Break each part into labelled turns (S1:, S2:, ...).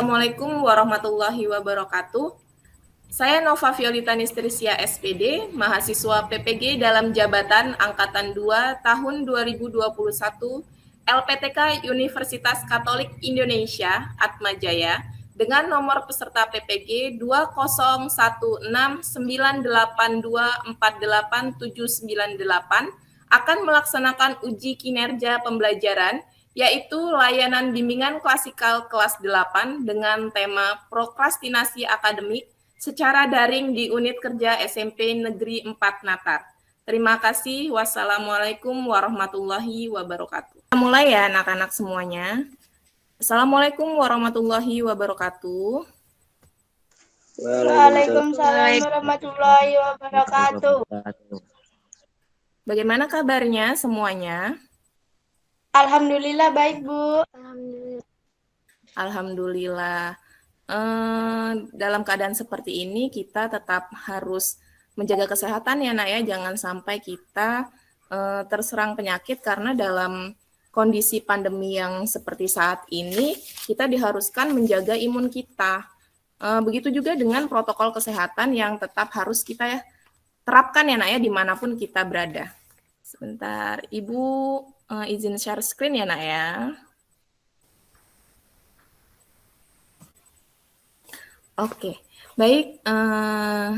S1: Assalamualaikum warahmatullahi wabarakatuh. Saya Nova Violita Nistrisia SPD, mahasiswa PPG dalam jabatan Angkatan 2 tahun 2021 LPTK Universitas Katolik Indonesia Atmajaya dengan nomor peserta PPG 20169824878 akan melaksanakan uji kinerja pembelajaran yaitu layanan bimbingan klasikal kelas 8 dengan tema prokrastinasi akademik secara daring di unit kerja SMP Negeri 4 Natar. Terima kasih. Wassalamualaikum warahmatullahi wabarakatuh. Kita mulai ya anak-anak semuanya. Assalamualaikum warahmatullahi wabarakatuh.
S2: Waalaikumsalam warahmatullahi wabarakatuh.
S1: Bagaimana kabarnya semuanya?
S2: Alhamdulillah baik, Bu.
S1: Alhamdulillah. Dalam keadaan seperti ini kita tetap harus menjaga kesehatan ya nak ya, jangan sampai kita terserang penyakit karena dalam kondisi pandemi yang seperti saat ini kita diharuskan menjaga imun kita. Begitu juga dengan protokol kesehatan yang tetap harus kita terapkan ya nak ya dimanapun kita berada. Sebentar, Ibu izin share screen ya nak ya. Oke, baik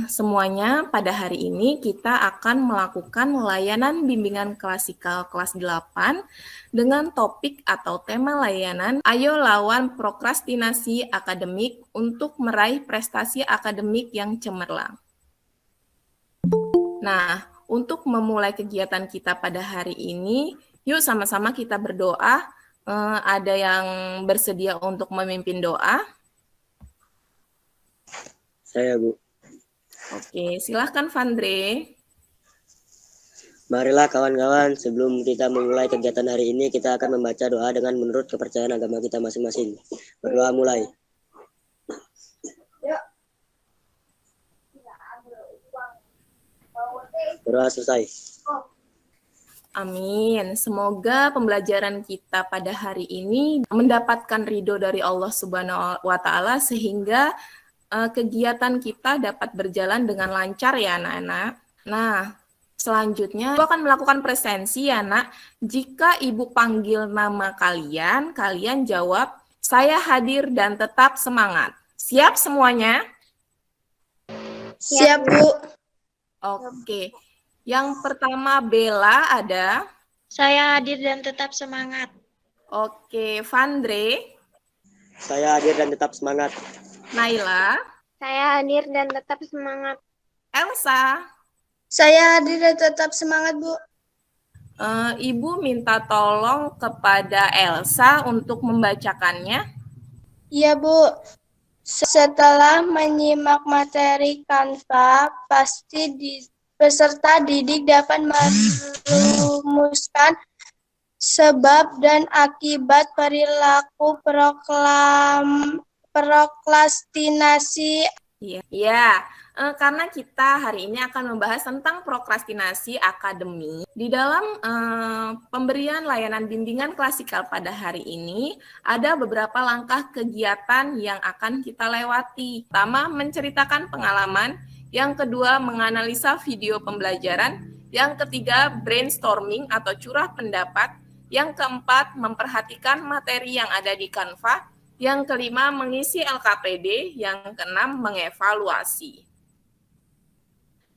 S1: semuanya pada hari ini kita akan melakukan layanan bimbingan klasikal kelas 8 dengan topik atau tema layanan Ayo Lawan Prokrastinasi Akademik untuk meraih prestasi akademik yang cemerlang. Nah, untuk memulai kegiatan kita pada hari ini, yuk sama-sama kita berdoa. Ada yang bersedia untuk memimpin doa?
S3: Saya, Bu.
S1: Oke, silahkan Vandre.
S3: Marilah kawan-kawan, sebelum kita memulai kegiatan hari ini, kita akan membaca doa dengan menurut kepercayaan agama kita masing-masing. Berdoa mulai. Berdoa selesai.
S1: Amin. Semoga pembelajaran kita pada hari ini mendapatkan ridho dari Allah Subhanahu wa Ta'ala sehingga kegiatan kita dapat berjalan dengan lancar ya anak-anak. Nah, selanjutnya Ibu akan melakukan presensi ya nak. Jika Ibu panggil nama kalian, kalian jawab, saya hadir dan tetap semangat. Siap semuanya?
S2: Siap, Bu.
S1: Oke. Yang pertama Bella ada.
S4: Saya hadir dan tetap semangat.
S1: Oke, Vandre.
S3: Saya hadir dan tetap semangat.
S1: Naila.
S4: Saya hadir dan tetap semangat.
S1: Elsa.
S2: Saya hadir dan tetap semangat, Bu.
S1: Ibu minta tolong kepada Elsa untuk membacakannya.
S2: Iya, Bu. Setelah menyimak materi Canva, pasti peserta didik dapat merumuskan sebab dan akibat perilaku prokrastinasi.
S1: Iya, karena kita hari ini akan membahas tentang prokrastinasi akademik. Di dalam pemberian layanan bimbingan klasikal pada hari ini, ada beberapa langkah kegiatan yang akan kita lewati. Pertama, menceritakan pengalaman. Yang kedua, menganalisa video pembelajaran. Yang ketiga, brainstorming atau curah pendapat. Yang keempat, memperhatikan materi yang ada di Canva. Yang kelima, mengisi LKPD. Yang keenam, mengevaluasi.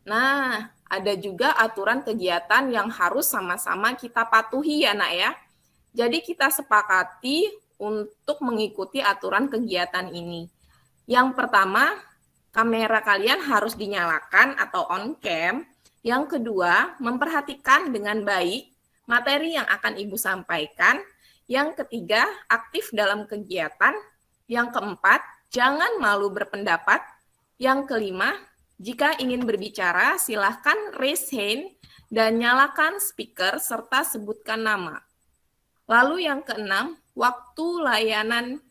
S1: Nah, ada juga aturan kegiatan yang harus sama-sama kita patuhi ya nak ya. Jadi kita sepakati untuk mengikuti aturan kegiatan ini. Yang pertama, kamera kalian harus dinyalakan atau on cam. Yang kedua, memperhatikan dengan baik materi yang akan Ibu sampaikan. Yang ketiga, aktif dalam kegiatan. Yang keempat, jangan malu berpendapat. Yang kelima, jika ingin berbicara, silahkan raise hand dan nyalakan speaker serta sebutkan nama. Lalu yang keenam, waktu layanan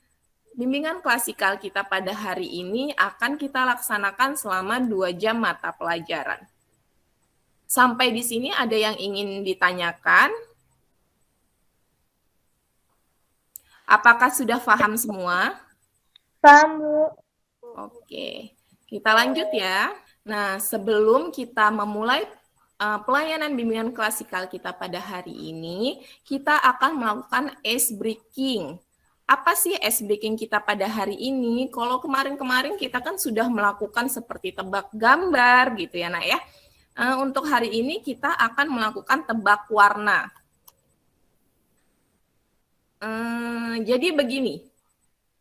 S1: bimbingan klasikal kita pada hari ini akan kita laksanakan selama 2 jam mata pelajaran. Sampai di sini ada yang ingin ditanyakan? Apakah sudah paham semua?
S2: Paham, Bu.
S1: Oke, kita lanjut ya. Nah, sebelum kita memulai pelayanan bimbingan klasikal kita pada hari ini, kita akan melakukan ice breaking. Apa sih ice breaking kita pada hari ini? Kalau kemarin-kemarin kita kan sudah melakukan seperti tebak gambar gitu ya, Nak ya. Untuk hari ini kita akan melakukan tebak warna. Jadi begini,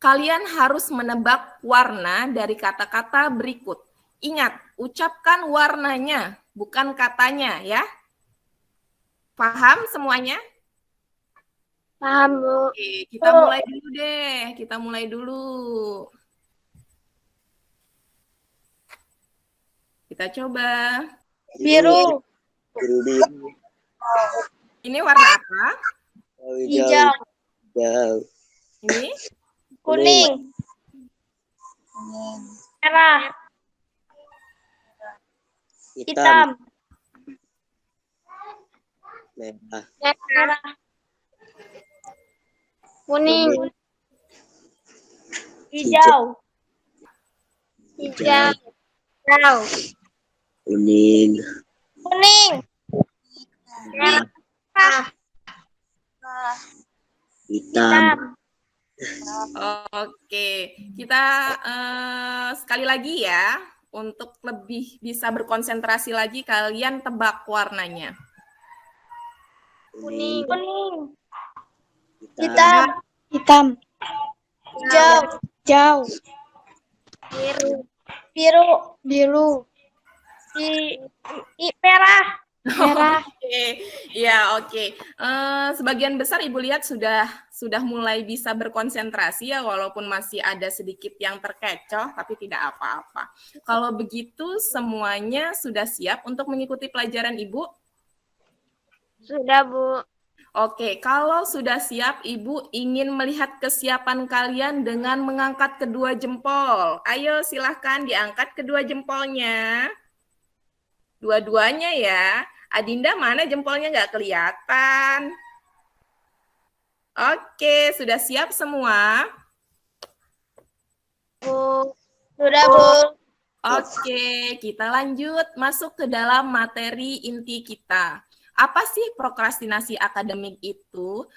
S1: kalian harus menebak warna dari kata-kata berikut. Ingat, ucapkan warnanya, bukan katanya ya. Paham semuanya?
S4: Paham, Bu.
S1: Oke, kita mulai dulu deh. Kita mulai dulu. Kita coba.
S2: Biru.
S3: Biru.
S1: Ini warna apa?
S2: Hijau.
S3: Hijau.
S1: Ini
S2: Kuning. Merah. Hitam.
S3: Merah.
S4: Merah. Kuning.
S2: Hijau.
S4: Hijau. Hijau.
S3: Kuning.
S2: Kuning.
S4: Merah.
S3: Hitam.
S1: Oke, kita sekali lagi ya, untuk lebih bisa berkonsentrasi lagi, kalian tebak warnanya.
S3: Kuning.
S2: Kuning.
S3: Hitam.
S2: Hitam. Hijau. Hijau.
S4: Biru.
S2: Biru. Biru. Merah. Merah.
S1: Oke, ya oke. Sebagian besar Ibu lihat sudah mulai bisa berkonsentrasi ya, walaupun masih ada sedikit yang terkecoh, tapi tidak apa-apa. Kalau begitu semuanya sudah siap untuk mengikuti pelajaran Ibu?
S4: Sudah, Bu.
S1: Oke, kalau sudah siap, Ibu ingin melihat kesiapan kalian dengan mengangkat kedua jempol. Ayo silahkan diangkat kedua jempolnya. Dua-duanya ya. Adinda mana jempolnya nggak kelihatan? Oke, sudah siap semua?
S4: Bu.
S2: Sudah, Bu.
S1: Oke, kita lanjut masuk ke dalam materi inti kita. Apa sih prokrastinasi akademik itu?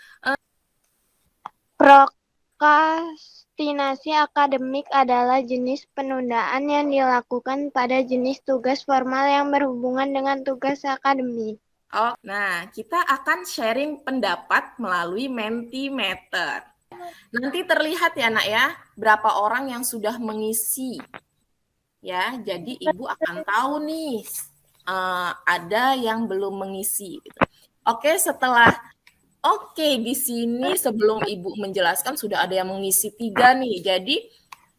S4: Prokrastinasi akademik adalah jenis penundaan yang dilakukan pada jenis tugas formal yang berhubungan dengan tugas akademik.
S1: Oh, nah, kita akan sharing pendapat melalui Mentimeter. Nanti terlihat ya, Nak ya, berapa orang yang sudah mengisi. Ya, jadi Ibu akan tahu nih, ada yang belum mengisi. Gitu. Oke, di sini sebelum Ibu menjelaskan sudah ada yang mengisi 3 nih. Jadi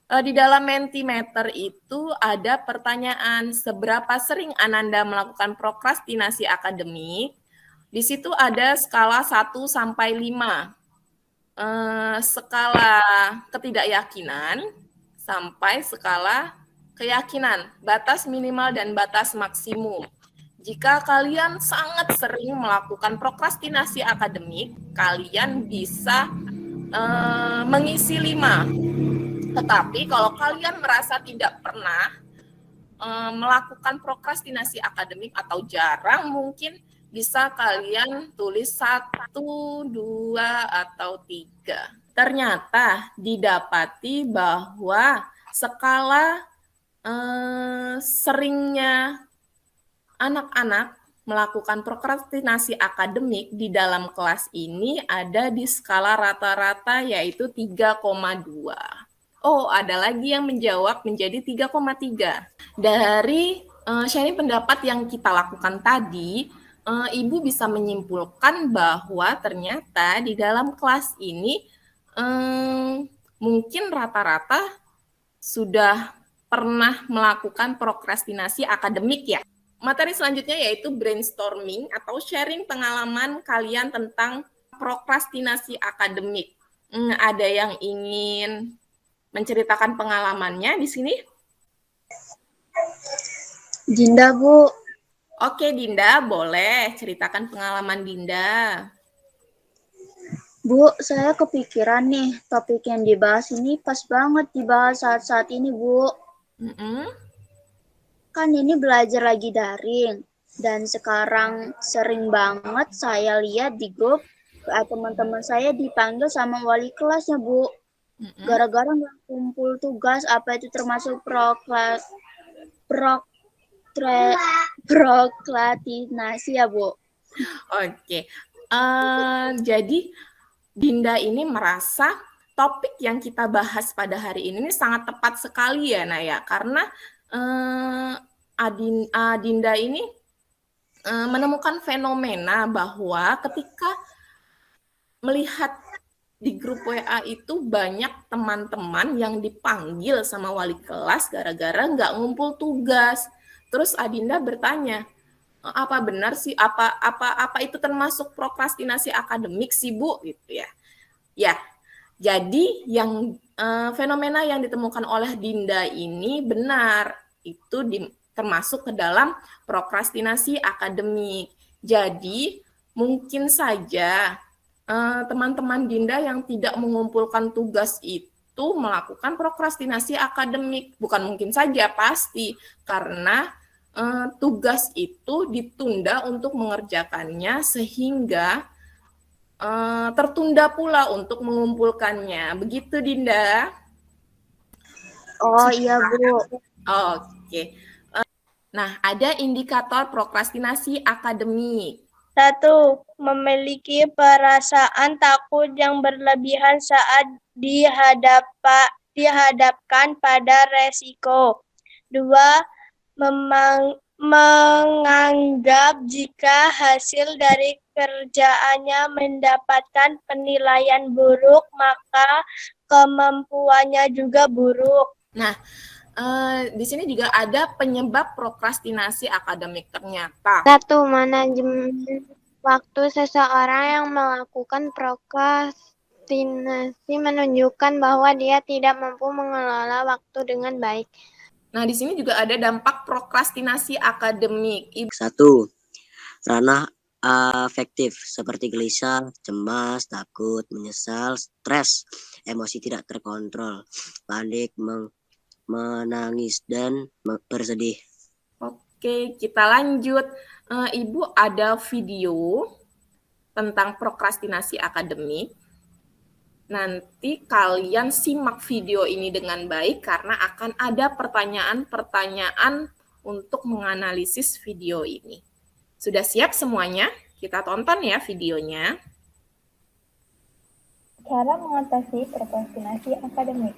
S1: di dalam Mentimeter itu ada pertanyaan, seberapa sering Ananda melakukan prokrastinasi akademik? Di situ ada skala 1 sampai 5. Skala ketidakyakinan sampai skala keyakinan, batas minimal dan batas maksimum. Jika kalian sangat sering melakukan prokrastinasi akademik, kalian bisa mengisi 5. Tetapi kalau kalian merasa tidak pernah melakukan prokrastinasi akademik atau jarang, mungkin bisa kalian tulis 1, 2, atau 3. Ternyata didapati bahwa skala seringnya anak-anak melakukan prokrastinasi akademik di dalam kelas ini ada di skala rata-rata yaitu 3,2. Oh, ada lagi yang menjawab menjadi 3,3. Dari sharing pendapat yang kita lakukan tadi, Ibu bisa menyimpulkan bahwa ternyata di dalam kelas ini mungkin rata-rata sudah pernah melakukan prokrastinasi akademik ya. Materi selanjutnya yaitu brainstorming atau sharing pengalaman kalian tentang prokrastinasi akademik. Ada yang ingin menceritakan pengalamannya di sini?
S2: Dinda, Bu.
S1: Oke, Dinda, boleh ceritakan pengalaman Dinda.
S2: Bu, saya kepikiran nih, topik yang dibahas ini pas banget dibahas saat-saat ini, Bu.
S1: Mm-mm.
S2: Kan ini belajar lagi daring, dan sekarang sering banget saya lihat di grup, teman-teman saya dipanggil sama wali kelasnya, Bu.
S1: Mm-mm.
S2: Gara-gara nggak kumpul tugas, apa itu termasuk prokrastinasi ya, Bu?
S1: Oke. Jadi Dinda ini merasa topik yang kita bahas pada hari ini sangat tepat sekali ya, Naya, karena Dinda ini menemukan fenomena bahwa ketika melihat di grup WA itu banyak teman-teman yang dipanggil sama wali kelas gara-gara nggak ngumpul tugas. Terus Adinda bertanya, apa benar sih apa itu termasuk prokrastinasi akademik sih Bu gitu ya. Ya, jadi yang fenomena yang ditemukan oleh Dinda ini benar, itu termasuk ke dalam prokrastinasi akademik. Jadi mungkin saja teman-teman Dinda yang tidak mengumpulkan tugas itu melakukan prokrastinasi akademik. Bukan mungkin saja, pasti, karena tugas itu ditunda untuk mengerjakannya sehingga tertunda pula untuk mengumpulkannya. Begitu, Dinda?
S2: Oh iya, Bu.
S1: Oke. Nah, ada indikator prokrastinasi akademik.
S5: 1. Memiliki perasaan takut yang berlebihan saat dihadapkan pada resiko. 2. Menganggap jika hasil dari kerjaannya mendapatkan penilaian buruk, maka kemampuannya juga buruk.
S1: Nah, di sini juga ada penyebab prokrastinasi akademik ternyata.
S4: 1. Manajemen waktu. Seseorang yang melakukan prokrastinasi menunjukkan bahwa dia tidak mampu mengelola waktu dengan baik.
S1: Nah, di sini juga ada dampak prokrastinasi akademik.
S3: 1. Ranah afektif seperti gelisah, cemas, takut, menyesal, stres, emosi tidak terkontrol, panik, menangis, dan bersedih.
S1: Oke, kita lanjut. Ibu ada video tentang prokrastinasi akademik. Nanti kalian simak video ini dengan baik karena akan ada pertanyaan-pertanyaan untuk menganalisis video ini. Sudah siap semuanya? Kita tonton ya videonya.
S6: Cara mengatasi prokrastinasi akademik.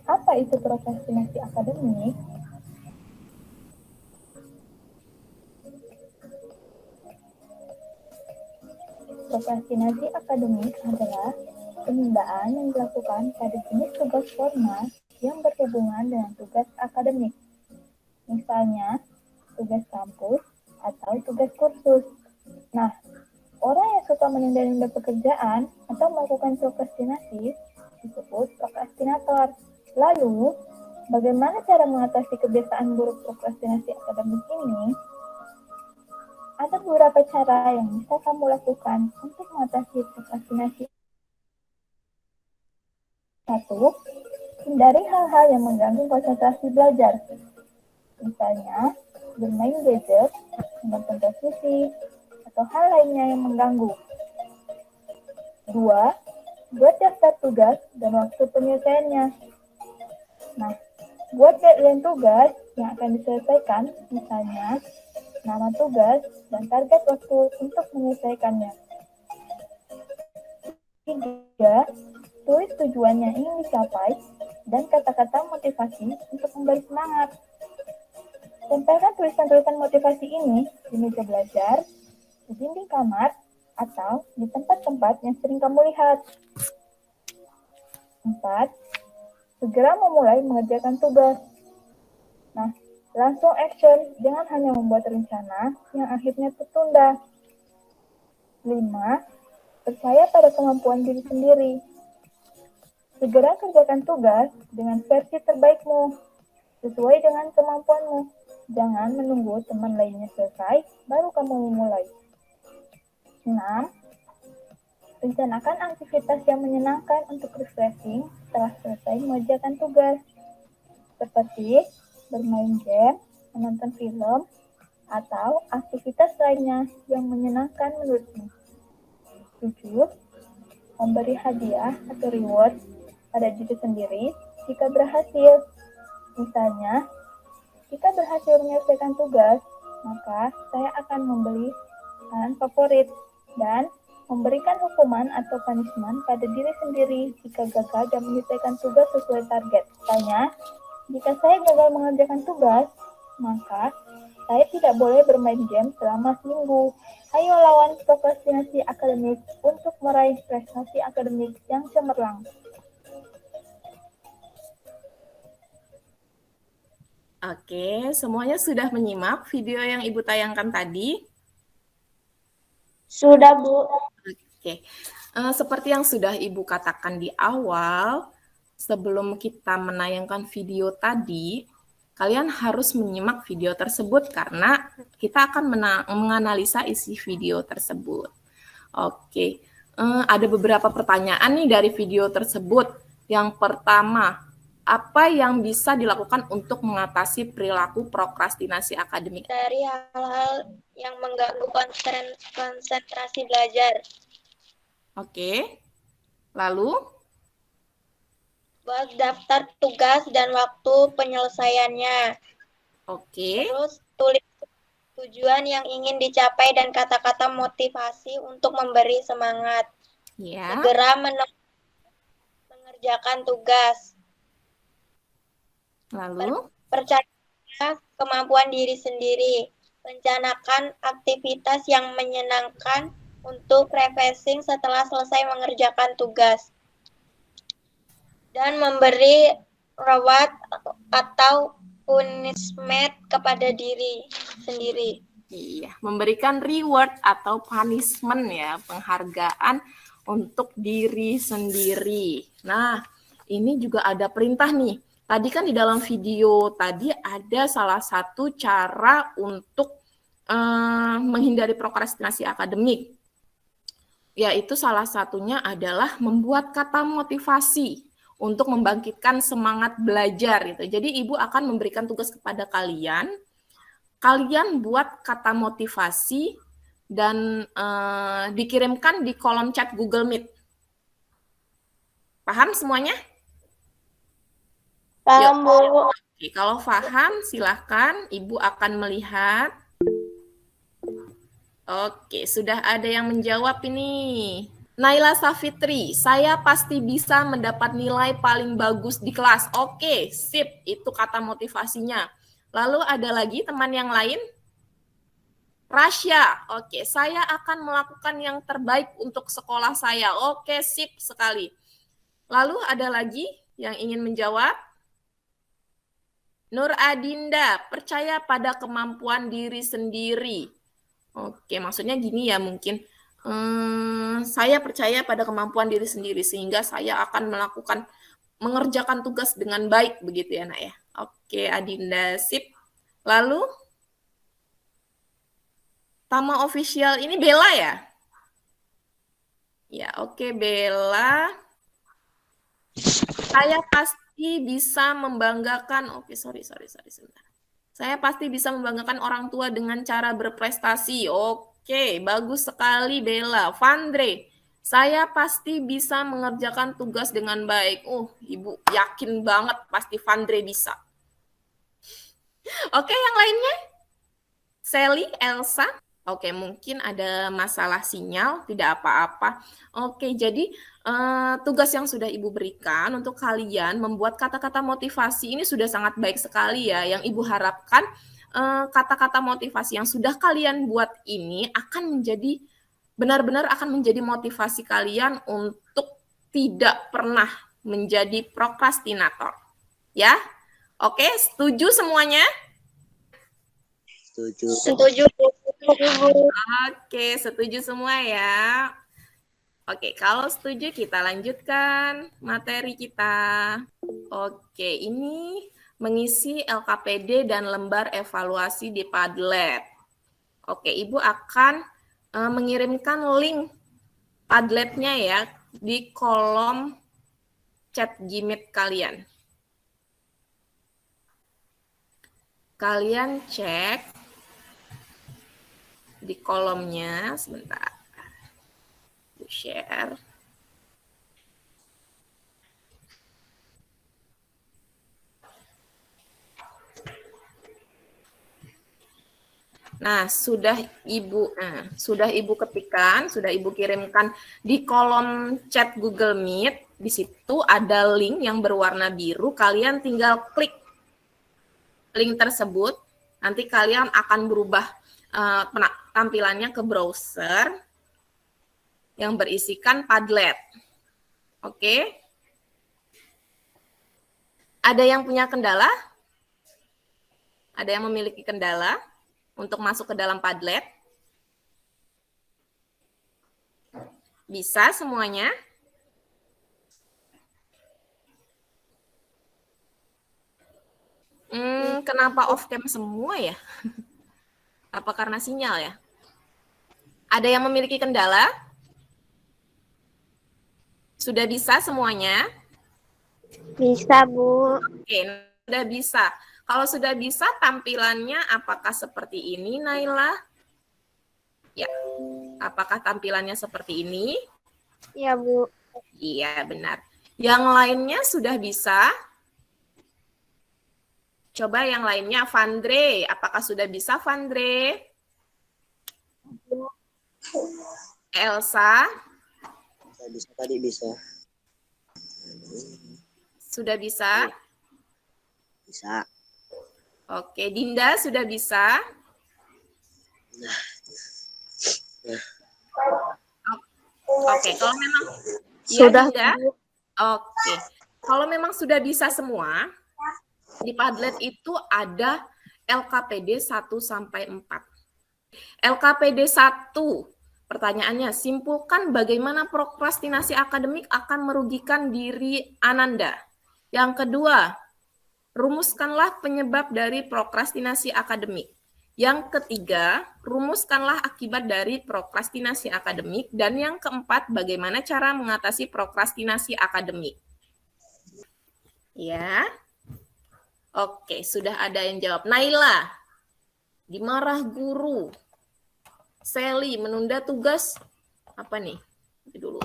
S6: Apa itu prokrastinasi akademik? Prokrastinasi akademik adalah penundaan yang dilakukan pada jenis tugas formal yang berhubungan dengan tugas akademik. Misalnya, tugas kampus atau tugas kursus. Nah, orang yang suka menunda-nunda pekerjaan atau melakukan prokrastinasi disebut prokrastinator. Lalu, bagaimana cara mengatasi kebiasaan buruk prokrastinasi akademik ini? Ada beberapa cara yang bisa kamu lakukan untuk mengatasi prokrastinasi. 1. Hindari hal-hal yang mengganggu konsentrasi belajar. Misalnya, bermain gadget, menonton televisi, atau hal lainnya yang mengganggu. 2. Buat daftar tugas dan waktu penyelesaiannya. Nah, buat deadline tugas yang akan diselesaikan, misalnya nama tugas dan target waktu untuk menyelesaikannya. 3. Tulis tujuan yang ingin dicapai dan kata-kata motivasi untuk memberi semangat. Tempelkan tulisan-tulisan motivasi ini di meja belajar, di dinding kamar, atau di tempat-tempat yang sering kamu lihat. 4. Segera memulai mengerjakan tugas. Nah, langsung action, jangan hanya membuat rencana yang akhirnya tertunda. 5. Percaya pada kemampuan diri sendiri. Segera kerjakan tugas dengan versi terbaikmu, sesuai dengan kemampuanmu. Jangan menunggu teman lainnya selesai, baru kamu memulai. 6. Rencanakan aktivitas yang menyenangkan untuk refreshing setelah selesai mengerjakan tugas, seperti bermain game, menonton film, atau aktivitas lainnya yang menyenangkan menurutmu. 7. Memberi hadiah atau reward pada diri sendiri jika berhasil. Misalnya, jika berhasil menyelesaikan tugas, maka saya akan membeli makanan favorit dan memberikan hukuman atau punishment pada diri sendiri jika gagal dan menyelesaikan tugas sesuai target. Misalnya, jika saya gagal mengerjakan tugas, maka saya tidak boleh bermain game selama seminggu. Ayo lawan prokrastinasi akademik untuk meraih prestasi akademik yang cemerlang.
S1: Oke, semuanya sudah menyimak video yang Ibu tayangkan tadi?
S5: Sudah, Bu.
S1: Oke, seperti yang sudah Ibu katakan di awal, sebelum kita menayangkan video tadi, kalian harus menyimak video tersebut karena kita akan menganalisa isi video tersebut. Oke, ada beberapa pertanyaan nih dari video tersebut. Yang pertama, apa yang bisa dilakukan untuk mengatasi perilaku prokrastinasi akademik?
S4: Dari hal-hal yang mengganggu konsentrasi belajar.
S1: Oke, lalu?
S4: Buat daftar tugas dan waktu penyelesaiannya.
S1: Oke.
S4: Terus tulis tujuan yang ingin dicapai dan kata-kata motivasi untuk memberi semangat.
S1: Ya.
S4: Segera mengerjakan tugas.
S1: Lalu?
S4: Percaya kemampuan diri sendiri. Rencanakan aktivitas yang menyenangkan untuk refreshing setelah selesai mengerjakan tugas. Dan memberi reward atau punishment kepada diri sendiri.
S1: Iya, memberikan reward atau punishment ya, penghargaan untuk diri sendiri. Nah, ini juga ada perintah nih. Tadi kan di dalam video tadi ada salah satu cara untuk menghindari prokrastinasi akademik. Yaitu salah satunya adalah membuat kata motivasi untuk membangkitkan semangat belajar gitu. Jadi Ibu akan memberikan tugas kepada kalian buat kata motivasi dan dikirimkan di kolom chat Google Meet. Paham semuanya?
S5: Paham, Bu.
S1: Oke, kalau paham silahkan Ibu akan melihat. Oke, sudah ada yang menjawab ini. Naila Safitri, saya pasti bisa mendapat nilai paling bagus di kelas. Oke, sip, itu kata motivasinya. Lalu ada lagi teman yang lain? Rasya, oke, saya akan melakukan yang terbaik untuk sekolah saya. Oke, sip sekali. Lalu ada lagi yang ingin menjawab? Nur Adinda, percaya pada kemampuan diri sendiri. Oke, maksudnya gini ya mungkin. Saya percaya pada kemampuan diri sendiri sehingga saya akan mengerjakan tugas dengan baik begitu ya nak ya. Oke Adinda, sip. Lalu Tama Official ini Bella ya? Ya oke Bella. Saya pasti bisa membanggakan. Oke sorry sebentar. Saya pasti bisa membanggakan orang tua dengan cara berprestasi. Oke, bagus sekali Bella. Vandre, saya pasti bisa mengerjakan tugas dengan baik. Ibu yakin banget pasti Vandre bisa. Oke, yang lainnya? Sally, Elsa. Oke, mungkin ada masalah sinyal, tidak apa-apa. Oke, jadi tugas yang sudah Ibu berikan untuk kalian membuat kata-kata motivasi ini sudah sangat baik sekali ya. Yang Ibu harapkan kata-kata motivasi yang sudah kalian buat ini akan menjadi benar-benar akan menjadi motivasi kalian untuk tidak pernah menjadi prokrastinator. Ya? Oke, setuju semuanya?
S3: Setuju.
S1: Oke, setuju semua ya. Oke, kalau setuju kita lanjutkan materi kita. Oke, ini mengisi LKPD dan lembar evaluasi di Padlet. Oke, Ibu akan mengirimkan link Padletnya ya di kolom chat Gmeet kalian. Kalian cek di kolomnya, sebentar. Share. Nah, sudah Ibu ketikkan, sudah Ibu kirimkan di kolom chat Google Meet. Di situ ada link yang berwarna biru, kalian tinggal klik link tersebut. Nanti kalian akan berubah tampilannya ke browser yang berisikan Padlet. Oke? Ada yang punya kendala? Ada yang memiliki kendala untuk masuk ke dalam Padlet? Bisa semuanya? Kenapa off cam semua ya? Apa karena sinyal ya? Ada yang memiliki kendala? Sudah bisa semuanya?
S4: Bisa, Bu.
S1: Oke, sudah bisa. Kalau sudah bisa, tampilannya apakah seperti ini, Naila? Ya, apakah tampilannya seperti ini?
S4: Iya, Bu.
S1: Iya, benar. Yang lainnya sudah bisa? Coba yang lainnya, Vandre. Apakah sudah bisa, Vandre? Elsa?
S3: Bisa tadi bisa.
S1: Sudah bisa?
S3: Bisa.
S1: Oke, Dinda sudah bisa? Oke, kalau memang
S4: Sudah,
S1: Dinda? Oke. Kalau memang sudah bisa semua, di Padlet itu ada LKPD 1 sampai 4. LKPD 1, pertanyaannya, simpulkan bagaimana prokrastinasi akademik akan merugikan diri Ananda. Yang kedua, rumuskanlah penyebab dari prokrastinasi akademik. Yang ketiga, rumuskanlah akibat dari prokrastinasi akademik. Dan yang keempat, bagaimana cara mengatasi prokrastinasi akademik. Ya. Oke, sudah ada yang jawab. Naila, dimarah guru. Sally, menunda tugas. Apa nih? Dulu.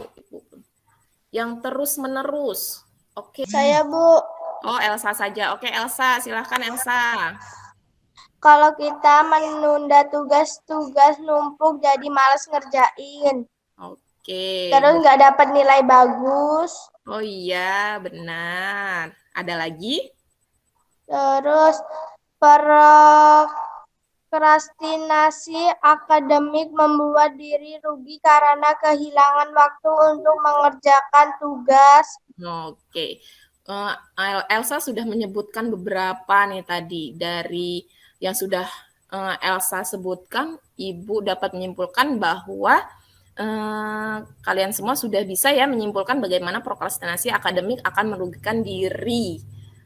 S1: Yang terus-menerus. Oke.
S5: Saya, Bu.
S1: Oh, Elsa saja. Oke, Elsa. Silahkan, Elsa.
S5: Kalau kita menunda tugas-tugas numpuk jadi malas ngerjain.
S1: Oke.
S5: Terus nggak dapat nilai bagus.
S1: Oh iya, benar. Ada lagi?
S5: Terus prokrastinasi akademik membuat diri rugi karena kehilangan waktu untuk mengerjakan tugas.
S1: Oke. Elsa sudah menyebutkan beberapa nih tadi dari yang sudah Elsa sebutkan. Ibu dapat menyimpulkan bahwa kalian semua sudah bisa ya menyimpulkan bagaimana prokrastinasi akademik akan merugikan diri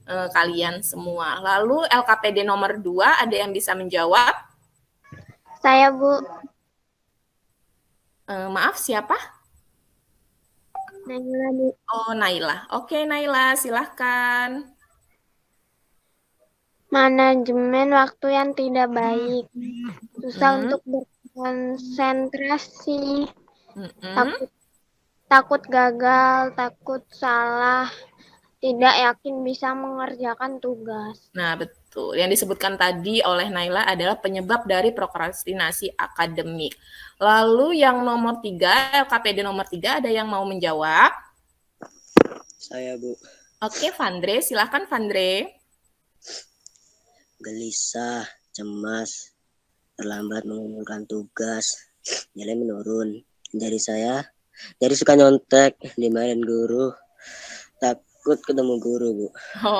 S1: kalian semua. Lalu LKPD nomor 2, ada yang bisa menjawab?
S4: Saya, Bu.
S1: Maaf, siapa?
S4: Naila, Bu.
S1: Oh, Naila. Oke, Naila, silahkan.
S4: Manajemen waktu yang tidak baik. Susah untuk berkonsentrasi. Takut gagal, takut salah, tidak yakin bisa mengerjakan tugas.
S1: Nah, betul. Yang disebutkan tadi oleh Naila adalah penyebab dari prokrastinasi akademik. Lalu yang nomor 3, LKPD nomor 3, ada yang mau menjawab?
S3: Saya, Bu.
S1: Oke, Vandre. Silahkan, Vandre.
S3: Gelisah, cemas, terlambat mengumpulkan tugas, nilai menurun. Jadi suka nyontek, dimarahin guru, takut ketemu guru, Bu.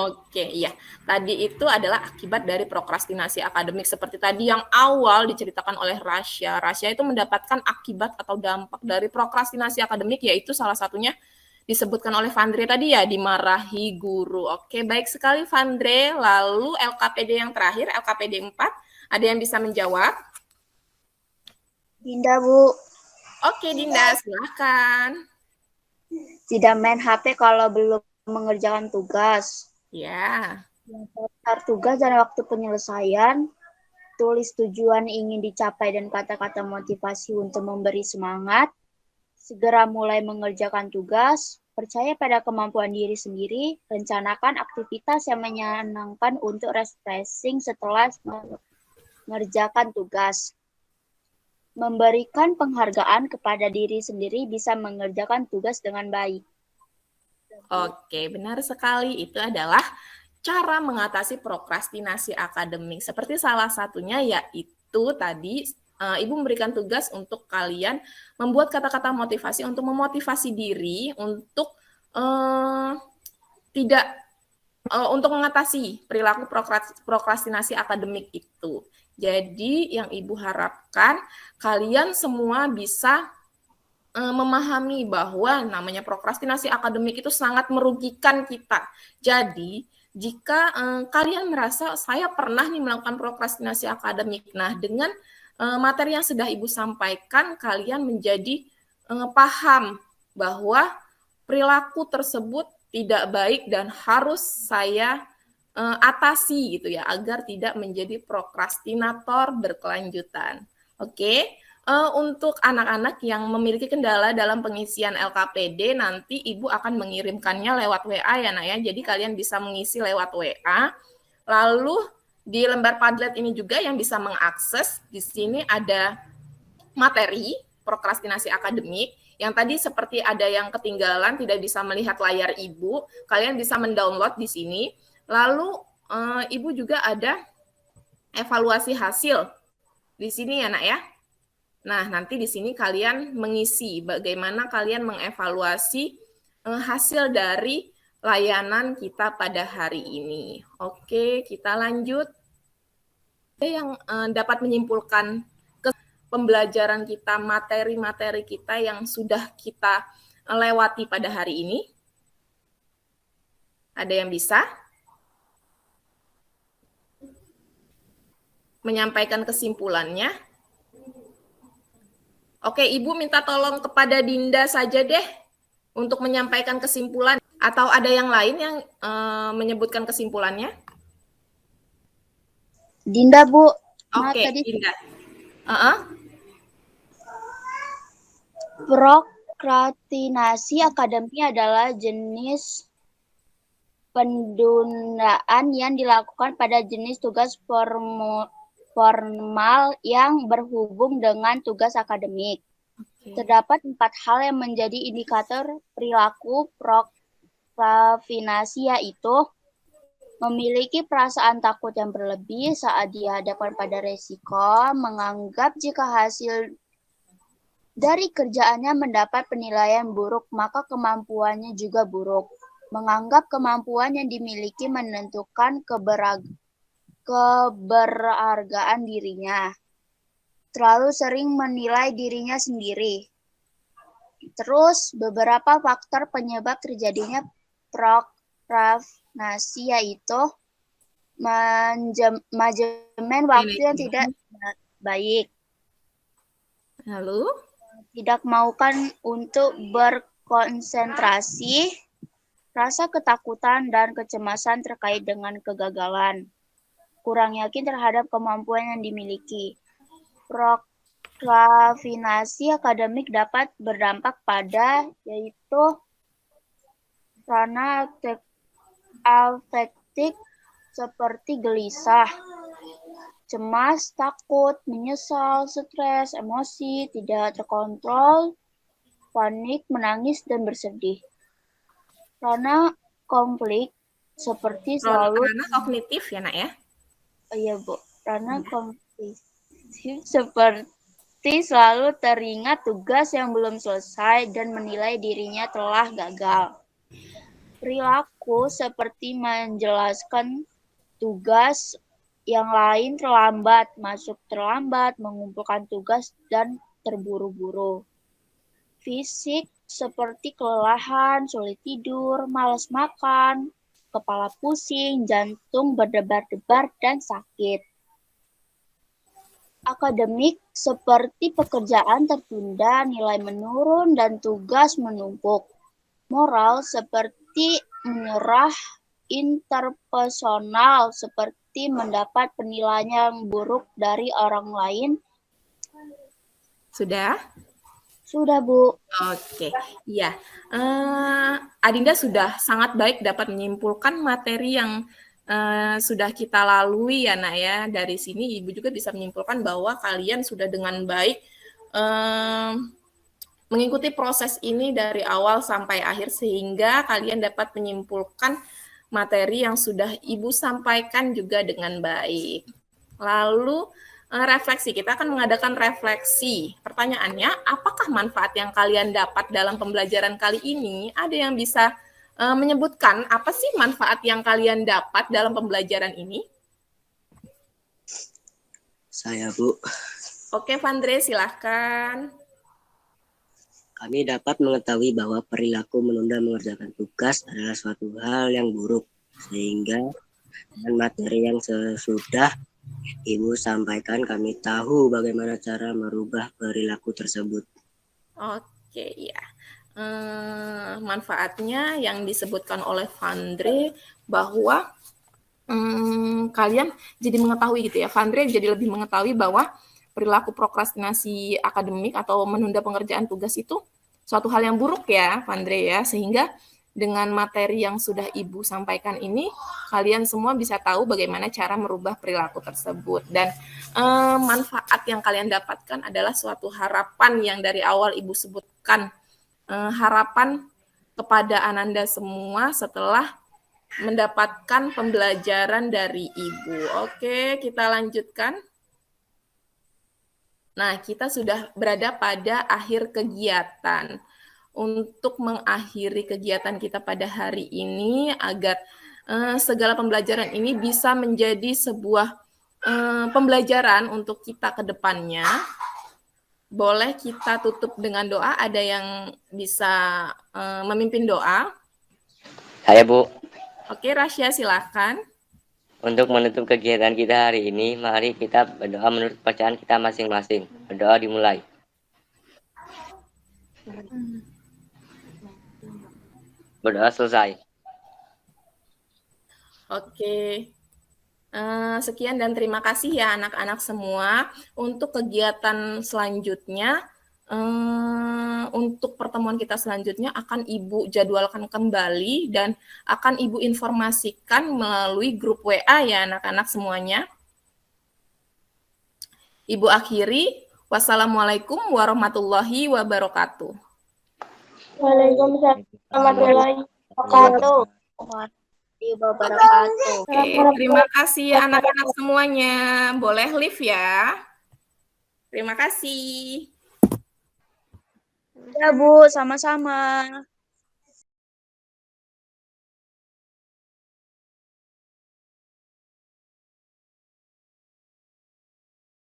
S1: Oke, iya. Tadi itu adalah akibat dari prokrastinasi akademik seperti tadi yang awal diceritakan oleh Rasya. Rasya itu mendapatkan akibat atau dampak dari prokrastinasi akademik, yaitu salah satunya disebutkan oleh Vandre tadi ya, dimarahi guru. Oke, baik sekali Vandre. Lalu LKPD yang terakhir, LKPD 4, ada yang bisa menjawab?
S2: Dinda, Bu.
S1: Oke, Dinda, silakan.
S2: Tidak main HP kalau belum mengerjakan tugas.
S1: Ya.
S2: Daftar tugas dan waktu penyelesaian, tulis tujuan ingin dicapai dan kata-kata motivasi untuk memberi semangat, segera mulai mengerjakan tugas, percaya pada kemampuan diri sendiri, rencanakan aktivitas yang menyenangkan untuk refreshing setelah mengerjakan tugas. Memberikan penghargaan kepada diri sendiri bisa mengerjakan tugas dengan baik.
S1: Oke, benar sekali. Itu adalah cara mengatasi prokrastinasi akademik. Seperti salah satunya yaitu tadi Ibu memberikan tugas untuk kalian membuat kata-kata motivasi untuk memotivasi diri untuk untuk mengatasi perilaku prokrastinasi akademik itu. Jadi yang Ibu harapkan kalian semua bisa memahami bahwa namanya prokrastinasi akademik itu sangat merugikan kita. Jadi jika kalian merasa saya pernah nih melakukan prokrastinasi akademik, nah dengan materi yang sudah Ibu sampaikan, kalian menjadi paham bahwa perilaku tersebut tidak baik dan harus saya atasi gitu ya, agar tidak menjadi prokrastinator berkelanjutan. Oke, untuk anak-anak yang memiliki kendala dalam pengisian LKPD, nanti Ibu akan mengirimkannya lewat WA ya Nak ya, jadi kalian bisa mengisi lewat WA. Lalu di lembar Padlet ini juga yang bisa mengakses, di sini ada materi prokrastinasi akademik, yang tadi seperti ada yang ketinggalan, tidak bisa melihat layar Ibu, kalian bisa mendownload di sini. Lalu Ibu juga ada evaluasi hasil di sini ya Nak ya. Nah, nanti di sini kalian mengisi bagaimana kalian mengevaluasi hasil dari layanan kita pada hari ini. Oke, kita lanjut. Yang dapat menyimpulkan pembelajaran kita, materi-materi kita yang sudah kita lewati pada hari ini. Ada yang bisa menyampaikan kesimpulannya? Oke, Ibu minta tolong kepada Dinda saja deh untuk menyampaikan kesimpulan. Atau ada yang lain yang menyebutkan kesimpulannya?
S2: Dinda, Bu.
S1: Oke, Dinda.
S2: Prokrastinasi akademik adalah jenis penundaan yang dilakukan pada jenis tugas formal yang berhubung dengan tugas akademik. Terdapat 4 hal yang menjadi indikator perilaku prokrastinasi, yaitu memiliki perasaan takut yang berlebih saat dihadapkan pada resiko, menganggap jika hasil dari kerjaannya mendapat penilaian buruk, maka kemampuannya juga buruk, menganggap kemampuan yang dimiliki menentukan keberhargaan dirinya, terlalu sering menilai dirinya sendiri. Terus beberapa faktor penyebab terjadinya prokrastinasi yaitu manajemen waktu yang tidak baik,
S1: lalu
S2: tidak maukan untuk berkonsentrasi, rasa ketakutan dan kecemasan terkait dengan kegagalan, kurang yakin terhadap kemampuan yang dimiliki. Prokrastinasi akademik dapat berdampak pada yaitu ranah afektif seperti gelisah, cemas, takut, menyesal, stres, emosi, tidak terkontrol, panik, menangis, dan bersedih. Ranah konflik seperti selalu
S1: ranah kognitif ya Nak ya?
S2: Iya, Bu. Ranah kognitif seperti selalu teringat tugas yang belum selesai dan menilai dirinya telah gagal. Perilaku seperti menjelaskan tugas yang lain terlambat, masuk terlambat, mengumpulkan tugas, dan terburu-buru. Fisik seperti kelelahan, sulit tidur, malas makan, kepala pusing, jantung berdebar-debar, dan sakit. Akademik seperti pekerjaan tertunda, nilai menurun, dan tugas menumpuk. Moral seperti menyerah, interpersonal seperti mendapat penilaian yang buruk dari orang lain.
S1: Sudah?
S2: Sudah, Bu.
S1: Oke, iya. Adinda sudah sangat baik dapat menyimpulkan materi yang sudah kita lalui ya nak ya. Dari sini Ibu juga bisa menyimpulkan bahwa kalian sudah dengan baik mengikuti proses ini dari awal sampai akhir sehingga kalian dapat menyimpulkan materi yang sudah Ibu sampaikan juga dengan baik. Lalu refleksi, kita akan mengadakan refleksi. Pertanyaannya, apakah manfaat yang kalian dapat dalam pembelajaran kali ini? Ada yang bisa menyebutkan apa sih manfaat yang kalian dapat dalam pembelajaran ini?
S3: Saya, Bu.
S1: Oke, Vandre, silahkan.
S3: Kami dapat mengetahui bahwa perilaku menunda mengerjakan tugas adalah suatu hal yang buruk, sehingga dengan materi yang sesudah Ibu sampaikan, kami tahu bagaimana cara merubah perilaku tersebut.
S1: Oke, ya. Manfaatnya yang disebutkan oleh Vandre bahwa kalian jadi mengetahui gitu ya. Vandre jadi lebih mengetahui bahwa perilaku prokrastinasi akademik atau menunda pengerjaan tugas itu suatu hal yang buruk ya, Vandre ya. Sehingga dengan materi yang sudah Ibu sampaikan ini, kalian semua bisa tahu bagaimana cara merubah perilaku tersebut. Dan manfaat yang kalian dapatkan adalah suatu harapan yang dari awal Ibu sebutkan. Harapan kepada Ananda semua setelah mendapatkan pembelajaran dari Ibu. Oke, kita lanjutkan. Nah, kita sudah berada pada akhir kegiatan. Untuk mengakhiri kegiatan kita pada hari ini agar segala pembelajaran ini bisa menjadi sebuah pembelajaran untuk kita ke depannya. Boleh kita tutup dengan doa. Ada yang bisa memimpin doa?
S7: Saya, Bu.
S1: Oke, Rasya, silakan.
S7: Untuk menutup kegiatan kita hari ini, mari kita berdoa menurut bacaan kita masing-masing. Berdoa dimulai. Berdoa selesai.
S1: Oke. Sekian dan terima kasih ya anak-anak semua. Untuk kegiatan selanjutnya, untuk pertemuan kita selanjutnya akan Ibu jadwalkan kembali dan akan Ibu informasikan melalui grup WA ya anak-anak semuanya. Ibu akhiri, wassalamualaikum warahmatullahi wabarakatuh.
S5: Waalaikumsalam warahmatullahi wabarakatuh.
S1: Oke, terima kasih anak-anak semuanya. Boleh live ya. Terima kasih.
S2: Ya, Bu, sama-sama.